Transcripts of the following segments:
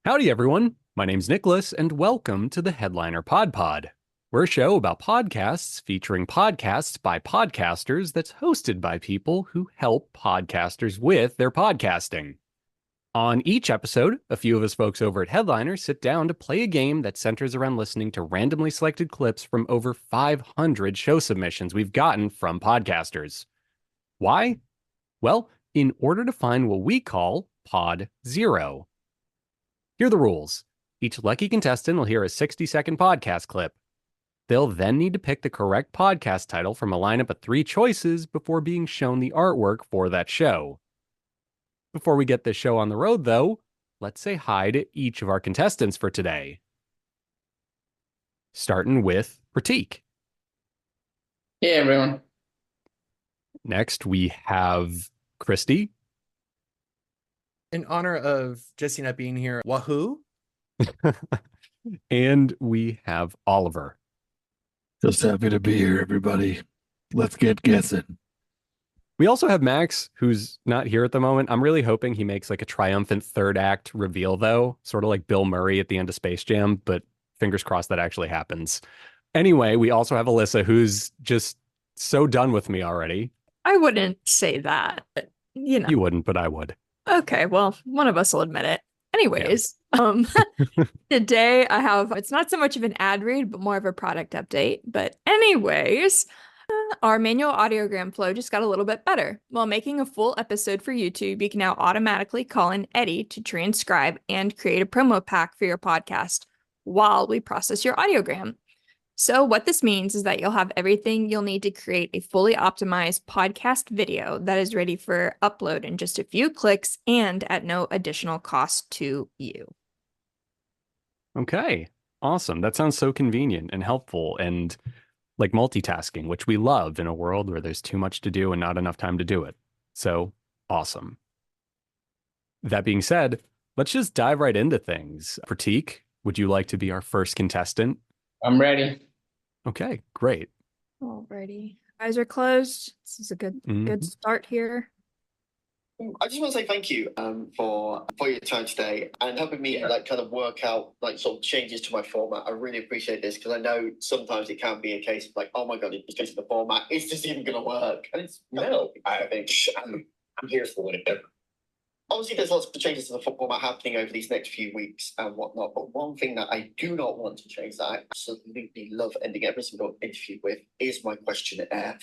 Howdy, everyone. My name's Nicholas, and welcome to the Headliner PodPod. We're a show about podcasts featuring podcasts by podcasters that's hosted by people who help podcasters with their podcasting. On each episode, a few of us folks over at Headliner sit down to play a game that centers around listening to randomly selected clips from over 500 show submissions we've gotten from podcasters. Why? Well, in order to find what we call Pod Zero. Here are the rules. Each lucky contestant will hear a 60-second podcast clip. They'll then need to pick the correct podcast title from a lineup of 3 choices before being shown the artwork for that show. Before we get this show on the road, though, let's say hi to each of our contestants for today. Starting with Prateek. Hey, everyone. Next, we have Kristy. In honor of Jesse not being here, wahoo! And we have Oliver. Just happy to be here, everybody. Let's get guessing. We also have Max, who's not here at the moment. I'm really hoping he makes like a triumphant third act reveal, though, sort of like Bill Murray at the end of Space Jam, but fingers crossed that actually happens. Anyway, we also have Elissa, who's just so done with me already. I wouldn't say that, but, you know. You wouldn't, but I would. Okay, well, one of us will admit it. Anyways, today I have, it's not so much of an ad read, but more of a product update. But anyways, our manual audiogram flow just got a little bit better. While making a full episode for YouTube, you can now automatically call in Eddie to transcribe and create a promo pack for your podcast while we process your audiogram. So what this means is that you'll have everything you'll need to create a fully optimized podcast video that is ready for upload in just a few clicks and at no additional cost to you. Okay, awesome. That sounds so convenient and helpful and like multitasking, which we love in a world where there's too much to do and not enough time to do it. So awesome. That being said, let's just dive right into things. Prateek, would you like to be our first contestant? I'm ready. Okay, great. Alrighty. Eyes are closed. This is a good start here. I just want to say thank you for your time today and helping me kind of work out sort of changes to my format. I really appreciate this because I know sometimes it can be a case of oh my god, it's changing the format. Is this even going to work? And it's no. I think I'm here for it. Obviously, there's lots of changes to the format happening over these next few weeks and whatnot. But one thing that I do not want to change, that I absolutely love ending every single interview with, is my questionnaire.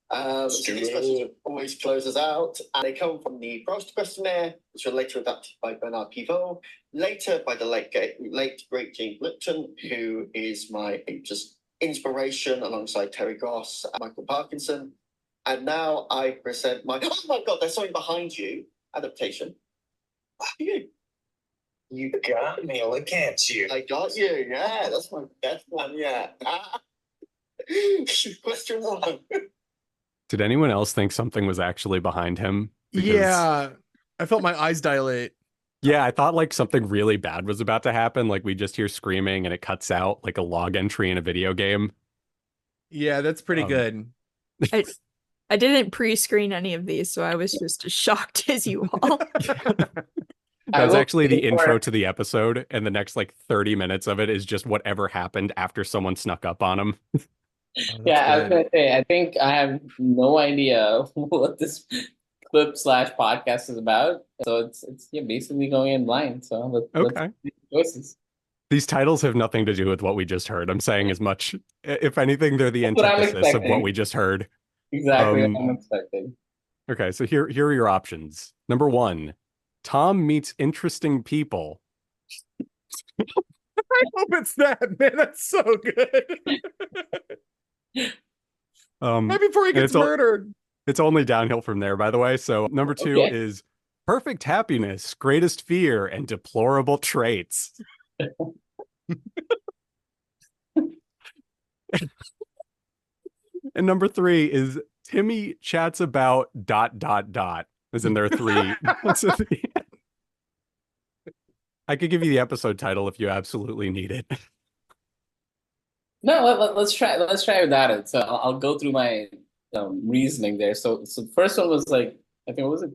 So these questions always close us out, and they come from the Frost questionnaire, which were later adapted by Bernard Pivot, later by the late great James Lipton, who is my just inspiration alongside Terry Goss and Michael Parkinson. And now I present my, oh my god, there's something behind you, adaptation. You got me. Look at you. I got you. Yeah, that's my best one. Yeah. Question 1. Did anyone else think something was actually behind him? Because, Yeah, I felt my eyes dilate. Yeah, I thought like something really bad was about to happen. Like we just hear screaming and it cuts out like a log entry in a video game. Yeah, that's pretty good. I didn't pre-screen any of these, so I was just as shocked as you all. That was actually the intro to the episode, and the next like 30 minutes of it is just whatever happened after someone snuck up on him. Yeah, I was going to say, I think I have no idea what this clip/podcast is about. So it's basically going in blind. So let's do choices. These titles have nothing to do with what we just heard. I'm saying as much, if anything, they're the antithesis of what we just heard. Exactly what I'm expecting. Okay, so here are your options. Number 1, Tom meets interesting people. I hope it's that, man. That's so good. Right before he gets murdered. It's only downhill from there, by the way. So number 2 is perfect happiness, greatest fear, and deplorable traits. And number 3 is Timmy chats about ... as in there are 3. I could give you the episode title if you absolutely need it. No, let's try with that. So I'll go through my reasoning there. So the first one was like, I think, what was it?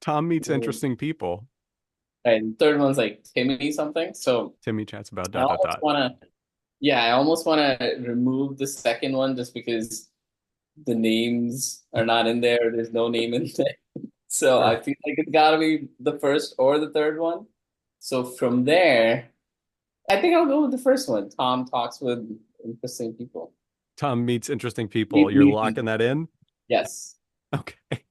Tom meets interesting people. And third one's like Timmy something. So Timmy chats about I almost want to, yeah, I almost want to remove the second one just because the names are not in there. There's no name in there. So I feel like it's got to be the first or the third one. So from there, I think I'll go with the first one. Tom talks with interesting people. Tom meets interesting people. You're locking that in? Yes. Okay.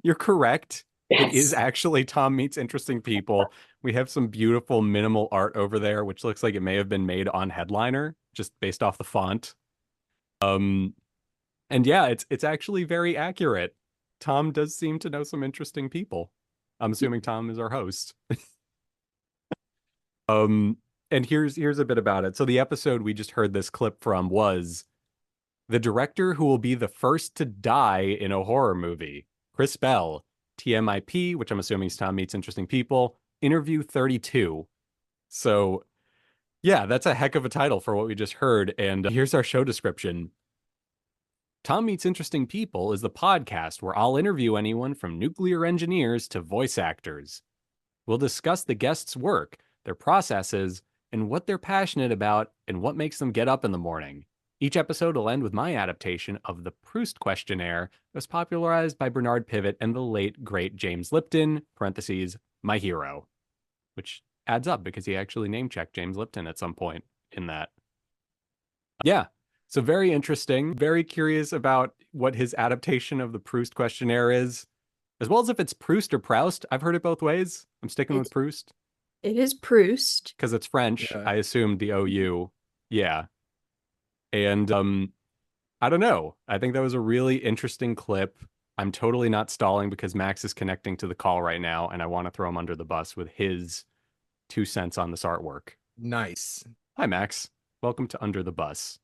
You're correct. Yes. It is actually Tom meets interesting people. We have some beautiful minimal art over there, which looks like it may have been made on Headliner, just based off the font. And yeah, it's actually very accurate. Tom does seem to know some interesting people. I'm assuming Tom is our host. And here's a bit about it. So the episode we just heard this clip from was the director who will be the first to die in a horror movie, Chris Bell, TMIP, which I'm assuming is Tom Meets Interesting People, interview 32. So yeah, that's a heck of a title for what we just heard. And here's our show description. Tom Meets Interesting People is the podcast where I'll interview anyone from nuclear engineers to voice actors. We'll discuss the guests' work, their processes, and what they're passionate about and what makes them get up in the morning. Each episode will end with my adaptation of the Proust questionnaire that was popularized by Bernard Pivot and the late, great James Lipton, parentheses, my hero, which adds up because he actually name-checked James Lipton at some point in that. Yeah, so very interesting. Very curious about what his adaptation of the Proust questionnaire is, as well as if it's Proust or Proust. I've heard it both ways. I'm sticking with Proust. It is Proust. Because it's French. Yeah. I assumed the OU. Yeah. And I don't know. I think that was a really interesting clip. I'm totally not stalling because Max is connecting to the call right now, and I want to throw him under the bus with his 2 cents on this artwork. Nice. Hi, Max. Welcome to Under the Bus.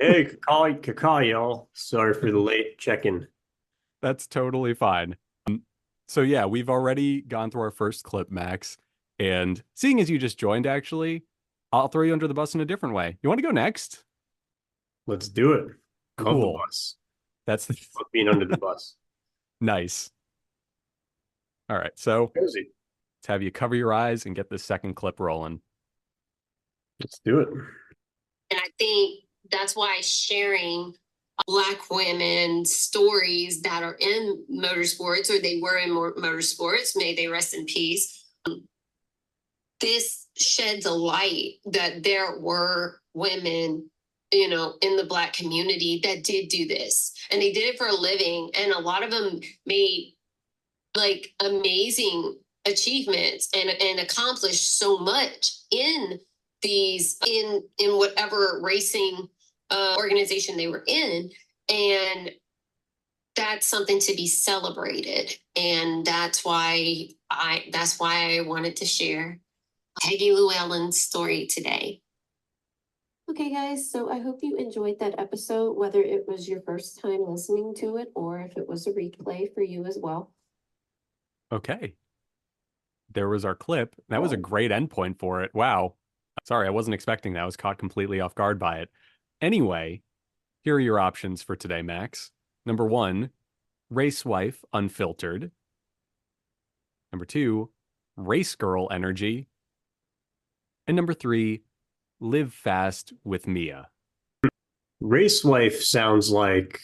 Hey, could call y'all. Sorry for the late check-in. That's totally fine. So yeah, we've already gone through our first clip, Max. And seeing as you just joined, actually, I'll throw you under the bus in a different way. You want to go next? Let's do it. Cool. Love the bus. That's the Love being under the bus. Nice. All right, so let's have you cover your eyes and get this second clip rolling. Let's do it. And I think that's why sharing Black women stories that are in motorsports, or they were in motorsports, may they rest in peace. This sheds a light that there were women, you know, in the Black community that did do this, and they did it for a living. And a lot of them made like amazing achievements and accomplished so much in these, in whatever racing organization they were in. And that's something to be celebrated. And that's why I wanted to share Peggy Llewellyn's story today. Okay, guys, so I hope you enjoyed that episode, whether it was your first time listening to it or if it was a replay for you as well. Okay. There was our clip. That was a great endpoint for it. Wow. Sorry, I wasn't expecting that. I was caught completely off guard by it. Anyway, here are your options for today, Max. Number 1, Race Wife Unfiltered. Number 2, Race Girl Energy. And number 3, Live Fast with Mia. Race wife sounds like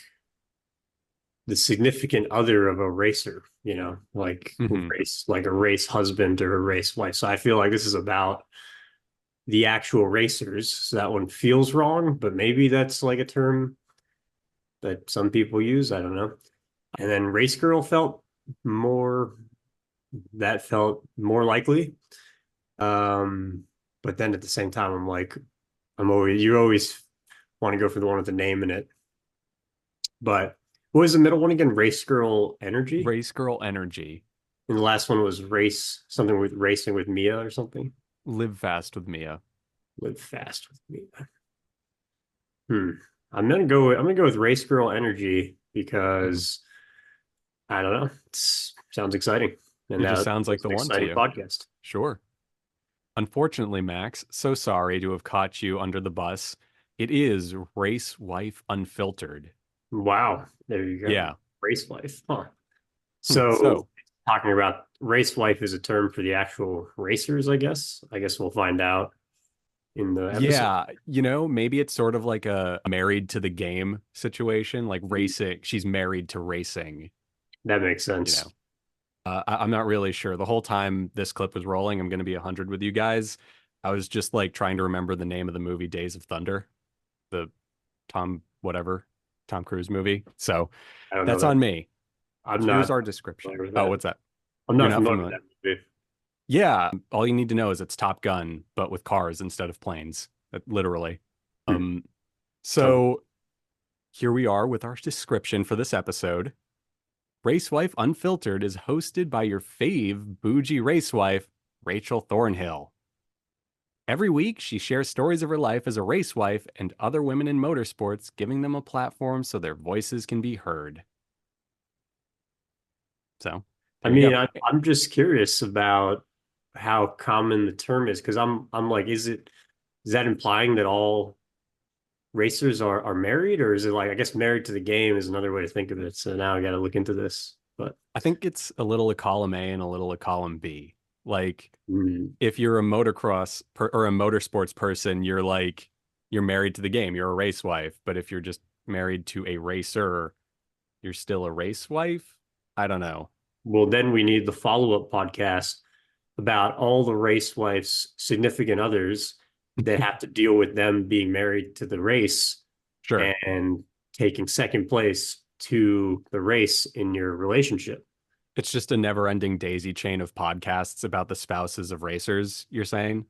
the significant other of a racer, you know, like race, like a race husband or a race wife. So I feel like this is about the actual racers. So that one feels wrong, but maybe that's like a term that some people use. I don't know. And then race girl felt more likely. But then at the same time, I'm like, you always want to go for the one with the name in it. But what was the middle one again? Race Girl Energy? Race Girl Energy. And the last one was something with racing with Mia or something. Live Fast with Mia. Live Fast with Mia. I'm gonna go with Race Girl Energy because I don't know. It sounds exciting. And it just sounds like the one to you. Podcast. Sure. Unfortunately, Max, so sorry to have caught you under the bus. It is Race Wife Unfiltered. Wow. There you go. Yeah. Race Wife. Huh. So talking about race wife is a term for the actual racers, I guess. I guess we'll find out in the episode. Yeah, you know, maybe it's sort of like a married to the game situation, like racing. She's married to racing. That makes sense. You know, I'm not really sure. The whole time this clip was rolling, I'm going to be 100 with you guys. I was just like trying to remember the name of the movie Days of Thunder, the Tom Cruise movie. So that's on me. Here's our description. Oh, what's that? I'm not familiar with that movie. Yeah, all you need to know is it's Top Gun, but with cars instead of planes, literally. So here we are with our description for this episode. Racewife Unfiltered is hosted by your fave bougie racewife, Rachel Thornhill. Every week, she shares stories of her life as a racewife and other women in motorsports, giving them a platform so their voices can be heard. So, I mean, I'm just curious about how common the term is, because I'm like, is that implying that all racers are married, or is it like, I guess married to the game is another way to think of it. So now I got to look into this. But I think it's a little of column A and a little of column B. Like if you're a motocross or a motorsports person, you're married to the game. You're a race wife. But if you're just married to a racer, you're still a race wife. I don't know. Well, then we need the follow-up podcast about all the race wives' significant others that have to deal with them being married to the race, sure, and taking second place to the race in your relationship. It's just a never-ending daisy chain of podcasts about the spouses of racers, you're saying?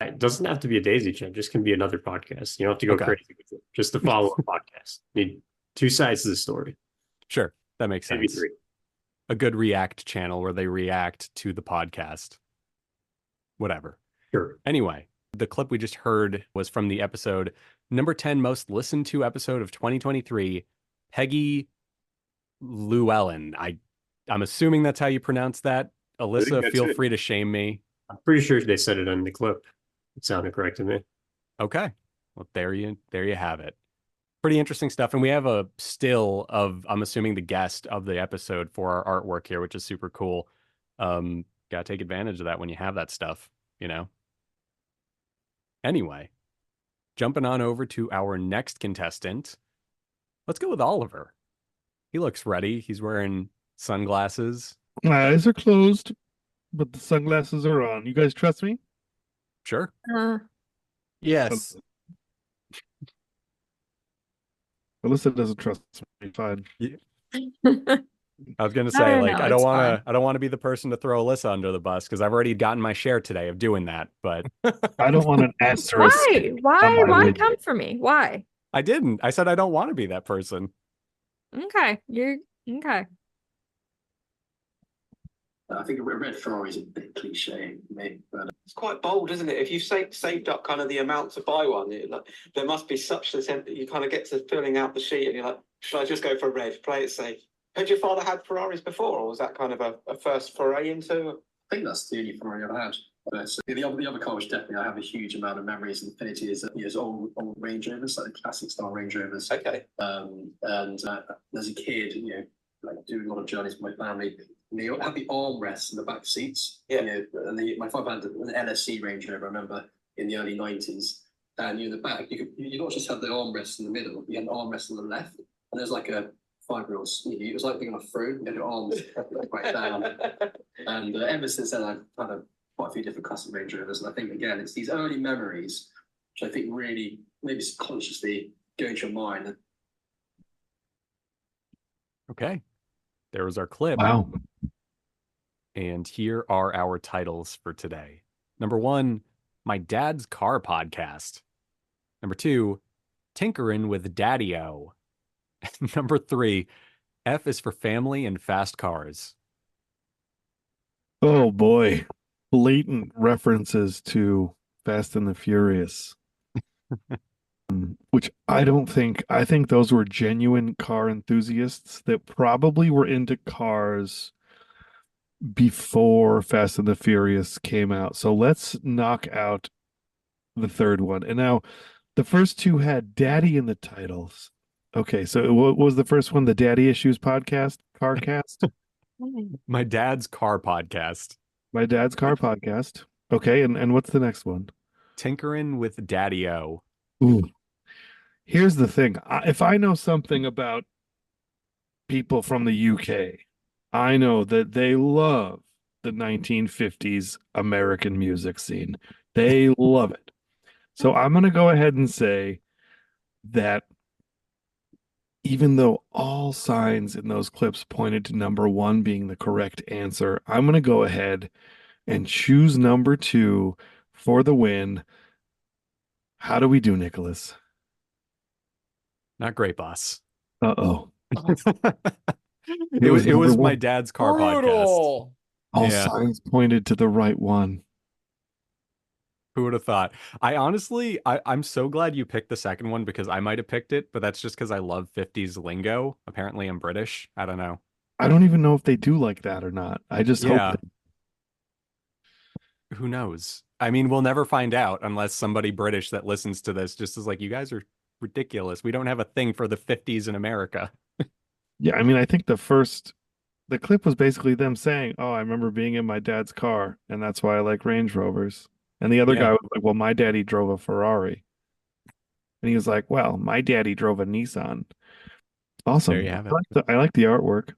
It doesn't have to be a daisy chain. It just can be another podcast. You don't have to go crazy with it. Just a follow-up podcast. You need two sides of the story. Sure, that makes sense. Maybe three. A good react channel where they react to the podcast. Whatever. Sure. Anyway, the clip we just heard was from the episode number 10 most listened to episode of 2023, Peggy Llewellyn. I'm assuming that's how you pronounce that. Elissa, feel free to shame me. I'm pretty sure they said it on the clip. It sounded correct to me. Okay. Well, there you have it. Pretty interesting stuff. And we have a still of, I'm assuming, the guest of the episode for our artwork here, which is super cool. Gotta take advantage of that when you have that stuff, you know? Anyway, jumping on over to our next contestant. Let's go with Oliver. He looks ready. He's wearing sunglasses. My eyes are closed, but the sunglasses are on. You guys trust me? Sure. Yes. Alyssa doesn't trust me. Fine. Yeah. I was gonna say, I don't want to be the person to throw Alyssa under the bus because I've already gotten my share today of doing that. But I don't want an asterisk. Why come for me? Why? I didn't. I said I don't want to be that person. Okay, you're okay. I think a red Ferrari is a bit cliche, maybe, but it's quite bold, isn't it? If you've saved up kind of the amount to buy one, there must be such a sense that you kind of get to filling out the sheet and you're like, should I just go for red, play it safe? Had your father had Ferraris before, or was that kind of a first foray into? I think that's the only Ferrari I've had. But the other car, which definitely I have a huge amount of memories and affinity, is old Range Rovers, like the classic style Range Rovers. Okay. And as a kid, like doing a lot of journeys with my family, they had the armrests in the back seats. Yeah. And my father had an LSC Range Rover, I remember, in the early 90s. And in the back, you not just had the armrests in the middle, you had an armrest on the left, and there's like a 5-year-old. It was like being on a throne. You had your arms right down. And ever since then, I've had quite a few different classic Range Rovers. And I think, again, it's these early memories, which I think really, maybe subconsciously go into your mind. Okay. There was our clip. Wow. And here are our titles for today. Number 1, My Dad's Car Podcast. Number 2, Tinkerin' with Daddy-O. Number 3, F is for Family and Fast Cars. Oh boy. Blatant references to Fast and the Furious. Which I think those were genuine car enthusiasts that probably were into cars before Fast and the Furious came out. So let's knock out the third one. And now the first two had daddy in the titles. Okay, so what was the first one? The Daddy Issues podcast, Carcast? My dad's car podcast. My dad's car podcast. Okay, and what's the next one? Tinkering with Daddy-O. Ooh. Here's the thing. If I know something about people from the UK, I know that they love the 1950s American music scene. They love it. So I'm going to go ahead and say that even though all signs in those clips pointed to number one being the correct answer, I'm going to go ahead and choose number two for the win. How do we do, Nicholas? Not great, boss. Uh-oh. It was my dad's car podcast. All signs pointed to the right one. Who would have thought? I'm so glad you picked the second one because I might have picked it, but that's just because I love 50s lingo. Apparently I'm British. I don't know. I don't even know if they do like that or not. I just hope that... Who knows? I mean, we'll never find out unless somebody British that listens to this just is like, you guys are ridiculous. We don't have a thing for the 50s in America. Yeah, I mean, I think the clip was basically them saying, "Oh, I remember being in my dad's car, and that's why I like Range Rovers." And the other guy was like, "Well, my daddy drove a Ferrari." And he was like, "Well, my daddy drove a Nissan." Awesome. There you have it. I like the artwork.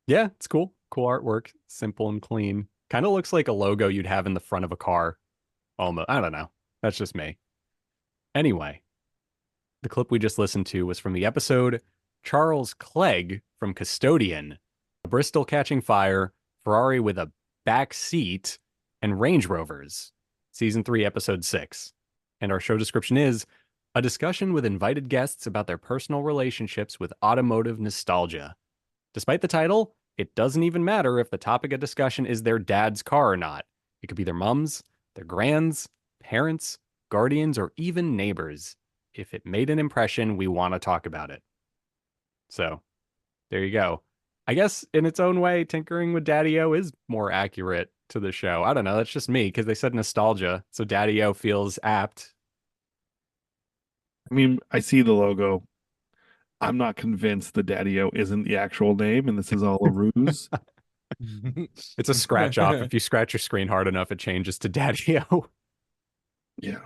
Yeah, it's cool. Cool artwork. Simple and clean. Kind of looks like a logo you'd have in the front of a car. Almost. I don't know. That's just me. Anyway, the clip we just listened to was from the episode Charles Clegg from Custodian, Bristol catching fire, Ferrari with a back seat, and Range Rovers, season 3, episode 6. And our show description is a discussion with invited guests about their personal relationships with automotive nostalgia. Despite the title, it doesn't even matter if the topic of discussion is their dad's car or not. It could be their mom's, their grand's, parents, guardians, or even neighbors. If it made an impression, we want to talk about it. So, there you go. I guess in its own way, Tinkering with Daddy-O is more accurate to the show. I don't know. That's just me because they said nostalgia. So Daddy-O feels apt. I mean, I see the logo. I'm not convinced the Daddy-O isn't the actual name and this is all a ruse. It's a scratch off. If you scratch your screen hard enough, it changes to Daddy-O. Yeah.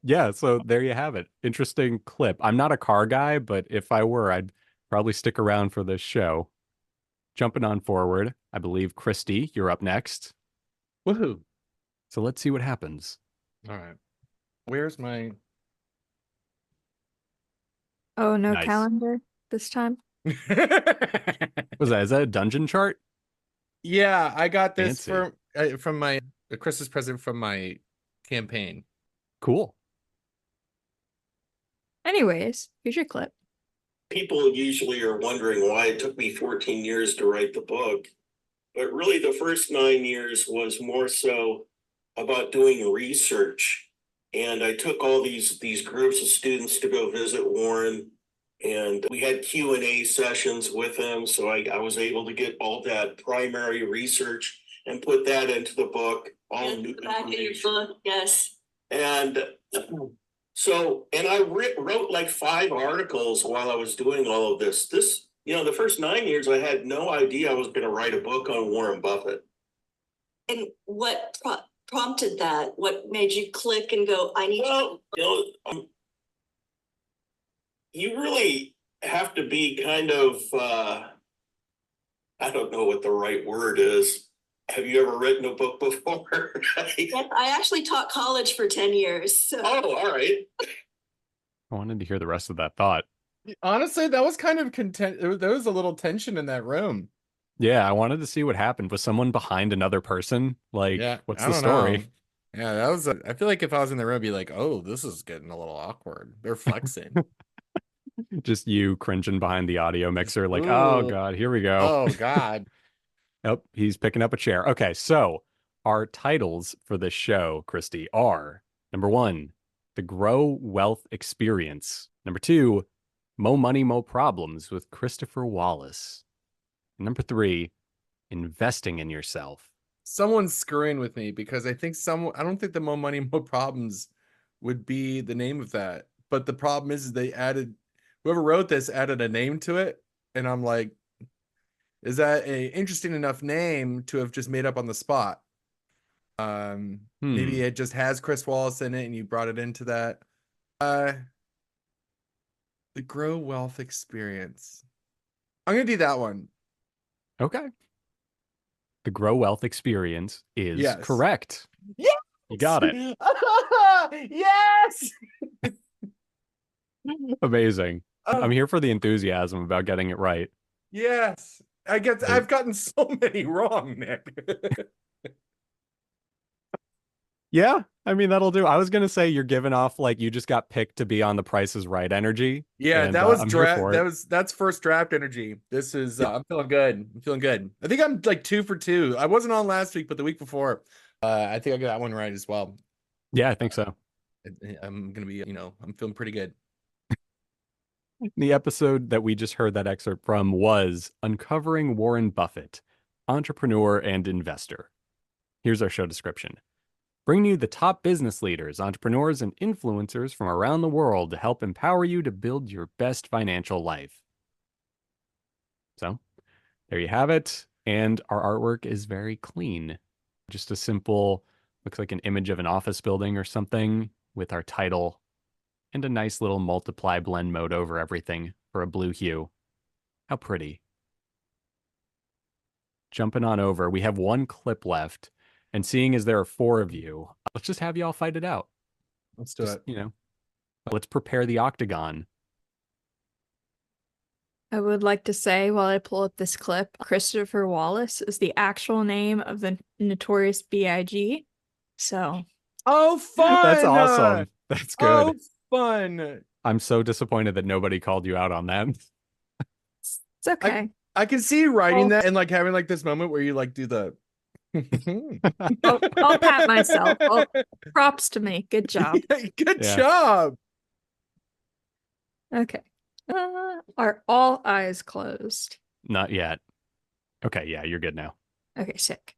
Yeah, so there you have it. Interesting clip. I'm not a car guy, but if I were, I'd probably stick around for this show. Jumping on forward, I believe, Kristy, you're up next. Woohoo. So let's see what happens. All right. Where's my... Oh, no calendar this time? Is that a dungeon chart? Yeah, I got this from my Christmas present from my campaign. Cool. Anyways, here's your clip. People usually are wondering why it took me 14 years to write the book. But really, the first 9 years was more so about doing research. And I took all these groups of students to go visit Warren. And we had Q&A sessions with them. So I was able to get all that primary research and put that into the book. All new back in your book, yes. And so, and I wrote like 5 articles while I was doing all of this. The first 9 years, I had no idea I was going to write a book on Warren Buffett. And what prompted that? What made you click and go, I need to... You really have to be kind of, I don't know what the right word is. Have you ever written a book before? Yes, I actually taught college for 10 years. So. Oh, all right. I wanted to hear the rest of that thought. Honestly, that was kind of there was a little tension in that room. Yeah, I wanted to see what happened. Was someone behind another person? Like, yeah, what's the story? Yeah, that was. I feel like if I was in the room, I'd be like, "Oh, this is getting a little awkward." They're flexing. Just you cringing behind the audio mixer, like, Ooh. Oh God, here we go. Oh God. Yep, he's picking up a chair. Okay, so our titles for this show, Kristy, are number 1, The Grow Wealth Experience. Number 2, Mo Money, Mo Problems with Christopher Wallace. And number 3, Investing in Yourself. Someone's screwing with me because I don't think the Mo Money, Mo Problems would be the name of that. But the problem is whoever wrote this added a name to it. And I'm like, Is that an interesting enough name to have just made up on the spot? Maybe it just has Chris Wallace in it and you brought it into that. The Grow Wealth Experience. I'm going to do that one. Okay. The Grow Wealth Experience is correct. Yes! You got it. Yes! Amazing. I'm here for the enthusiasm about getting it right. Yes. I've gotten so many wrong, Nick. Yeah, I mean, that'll do. I was going to say you're giving off like you just got picked to be on the Price is Right energy. Yeah, and, that was I'm here for it. that's first draft energy. This is I'm feeling good. I'm feeling good. I think I'm like 2 for 2. I wasn't on last week, but the week before, I think I got that one right as well. Yeah, I think so. I'm gonna be, I'm feeling pretty good. The episode that we just heard that excerpt from was Uncovering Warren Buffett, Entrepreneur and Investor. Here's our show description. Bringing you the top business leaders, entrepreneurs, and influencers from around the world to help empower you to build your best financial life. So, there you have it. And our artwork is very clean. Just a simple, looks like an image of an office building or something with our title and a nice little multiply blend mode over everything for a blue hue. How pretty. Jumping on over, we have one clip left. And seeing as there are 4 of you, let's just have you all fight it out. Let's do it. Let's prepare the octagon. I would like to say while I pull up this clip, Christopher Wallace is the actual name of the Notorious B.I.G. So. Oh, fun! That's awesome. That's good. Oh, fun. I'm so disappointed that nobody called you out on that. It's okay. I can see you writing that and like having like this moment where you like do the I'll pat myself. Props to me. Good job. Good job. Okay. Are all eyes closed? Not yet. Okay, yeah, you're good now. Okay, sick.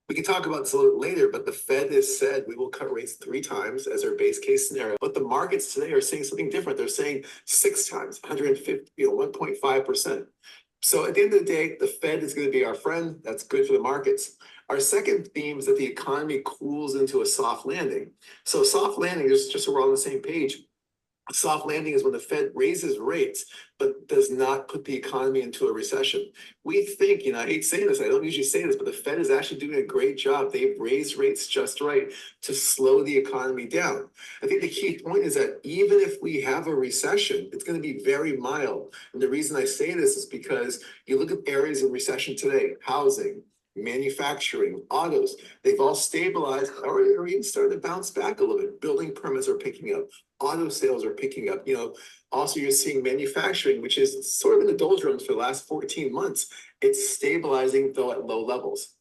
We can talk about this a little later, but the Fed has said we will cut rates 3 times as our base case scenario. But the markets today are saying something different. They're saying 6 times, 150, 1.5%. So at the end of the day, the Fed is going to be our friend. That's good for the markets. Our second theme is that the economy cools into a soft landing. So a soft landing is just so we're all on the same page. A soft landing is when the Fed raises rates, but does not put the economy into a recession. We think, I hate saying this, I don't usually say this, but the Fed is actually doing a great job. They've raised rates just right to slow the economy down. I think the key point is that even if we have a recession, it's going to be very mild. And the reason I say this is because you look at areas of recession today, housing, manufacturing, autos, they've all stabilized or even started to bounce back a little bit. Building permits are picking up. Auto sales are picking up. Also you're seeing manufacturing, which is sort of in the doldrums for the last 14 months. It's stabilizing, though at low levels.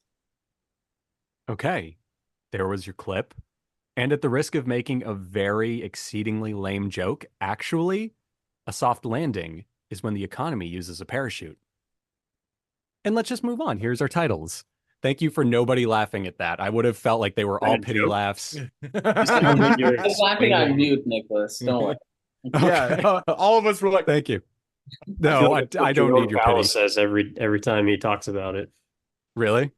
Okay, there was your clip. And at the risk of making a very exceedingly lame joke, actually, a soft landing is when the economy uses a parachute. And let's just move on. Here's our titles. Thank you for nobody laughing at that. I would have felt like they were all pity laughs. I was laughing on mute, Nicholas. Don't worry. Yeah, all of us were like, "Thank you." No, I don't need your pity. Says every time he talks about it. Really?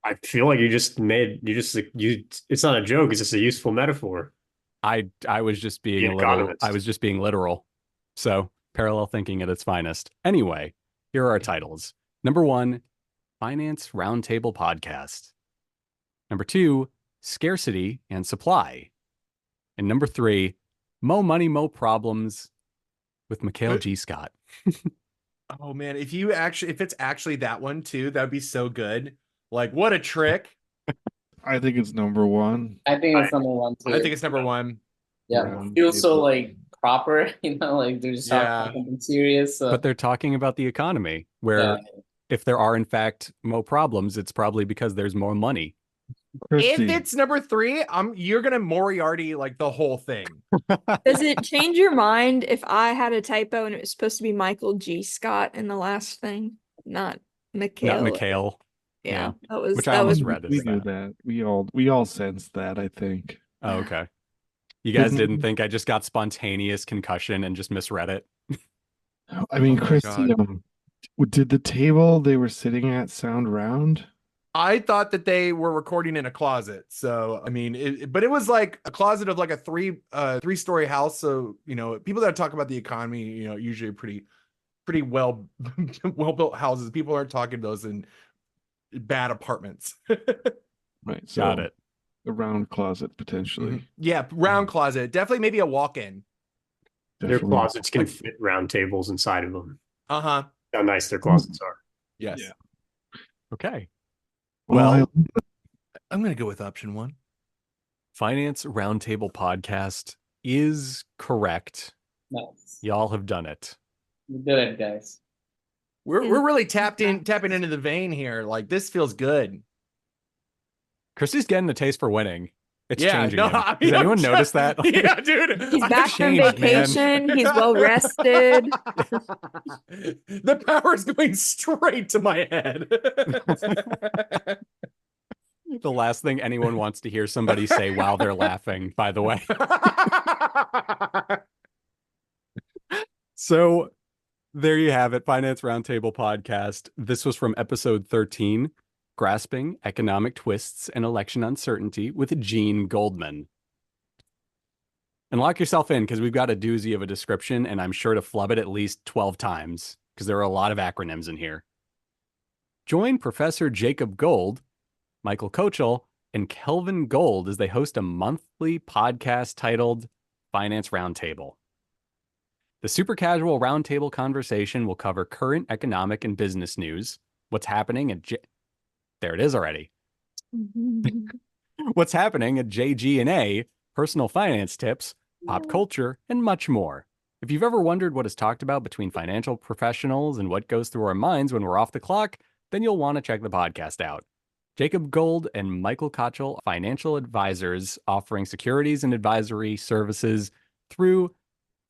I feel like it's not a joke. It's just a useful metaphor. I was just being I was just being literal. So parallel thinking at its finest. Anyway, here are our titles. Number 1, Finance Roundtable Podcast. Number 2, Scarcity and Supply. And number 3, Mo Money, Mo Problems with Mikhail G. Scott. Oh man, if it's actually that one too, that'd be so good. Like, what a trick. I think it's number 1. I think it's number 1 too. I think it's number 1. Yeah, it feels so like proper, like they're just talking something serious. But they're talking about the economy, where if there are in fact more problems, it's probably because there's more money. If it's number 3, you're gonna Moriarty like the whole thing. Does it change your mind if I had a typo and it was supposed to be Michael G. Scott in the last thing, not Mikhail? Not Mikhail. Yeah, that was. Which I almost read. We knew that. We all sensed that. I think. Oh, okay. You guys didn't think I just got spontaneous concussion and just misread it? I mean, Kristy, Did the table they were sitting at sound round? I thought that they were recording in a closet. So, I mean, but it was like a closet of like a three-story house. So, people that talk about the economy, usually pretty well built houses. People aren't talking those in bad apartments. Right. So Got it. A round closet potentially. Mm-hmm. Yeah, round closet. Definitely maybe a walk-in. Their closets can fit round tables inside of them. Uh-huh. How nice their closets are. Yes. Yeah. Okay. Well, I'm going to go with option 1. Finance Roundtable Podcast is correct. Nice. Y'all have done it. You did it, guys. We're really tapping into the vein here. Like, this feels good. Kristy's getting the taste for winning. It's Yeah, changing no, him. I Has mean, anyone noticed that? Yeah, dude. He's back from changed, vacation. He's well rested. The power's going straight to my head. The last thing anyone wants to hear somebody say while they're laughing, by the way. So there you have it, Finance Roundtable Podcast. This was from episode 13, Grasping Economic Twists and Election Uncertainty with Gene Goldman. And lock yourself in, because we've got a doozy of a description, and I'm sure to flub it at least 12 times, because there are a lot of acronyms in here. Join Professor Jacob Gold, Michael Kochel, and Kelvin Gold as they host a monthly podcast titled Finance Roundtable. The super casual roundtable conversation will cover current economic and business news, what's happening at there it is already. What's happening at JG&A, personal finance tips, pop culture, and much more. If you've ever wondered what is talked about between financial professionals and what goes through our minds when we're off the clock, then you'll want to check the podcast out. Jacob Gold and Michael Kochel, financial advisors offering securities and advisory services through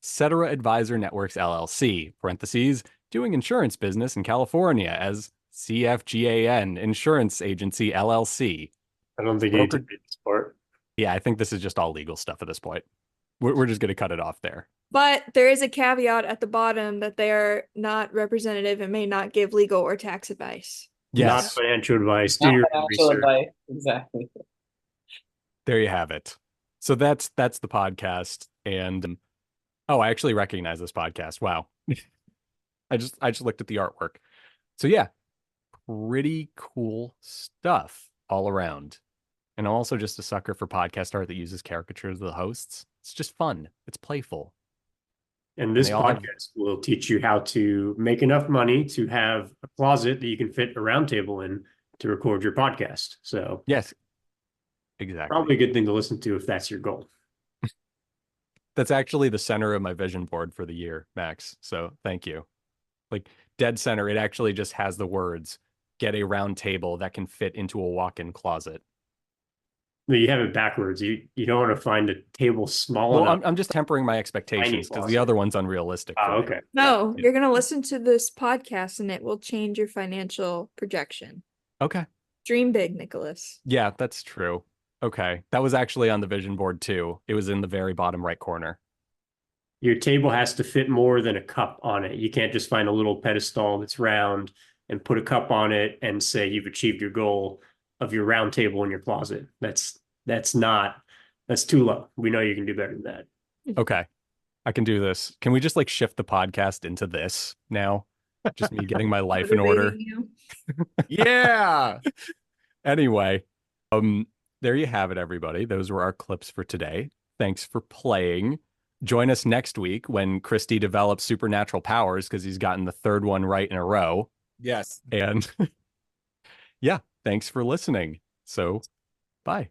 Cetera Advisor Networks LLC, parentheses, doing insurance business in California as CFGAN Insurance Agency LLC. I don't think you need to read this part. Yeah, I think this is just all legal stuff at this point. We're just going to cut it off there. But there is a caveat at the bottom that they are not representative and may not give legal or tax advice. Yes. Not financial advice. Do your research. Advice. Exactly. There you have it. So that's the podcast. And I actually recognize this podcast. Wow. I just looked at the artwork. So yeah, pretty cool stuff all around. And I'm also just a sucker for podcast art that uses caricatures of the hosts. It's just fun. It's playful. And this podcast will teach you how to make enough money to have a closet that you can fit a round table in to record your podcast. So yes, exactly. Probably a good thing to listen to if that's your goal. That's actually the center of my vision board for the year, Max. So thank you. Like dead center, it actually just has the words, get a round table that can fit into a walk-in closet. No, you have it backwards. You don't want to find a table small enough. I'm just tempering my expectations because the other one's unrealistic. Oh, okay. No, you're going to listen to this podcast and it will change your financial projection. Okay. Dream big, Nicholas. Yeah, that's true. Okay. That was actually on the vision board too. It was in the very bottom right corner. Your table has to fit more than a cup on it. You can't just find a little pedestal that's round and put a cup on it and say you've achieved your goal of your round table in your closet. That's too low. We know you can do better than that. Okay. I can do this. Can we just like shift the podcast into this now? Just me getting my life in order. Yeah. Anyway, there you have it, everybody. Those were our clips for today. Thanks for playing. Join us next week when Kristy develops supernatural powers because he's gotten the third one right in a row. Yes. And yeah, thanks for listening. So, bye.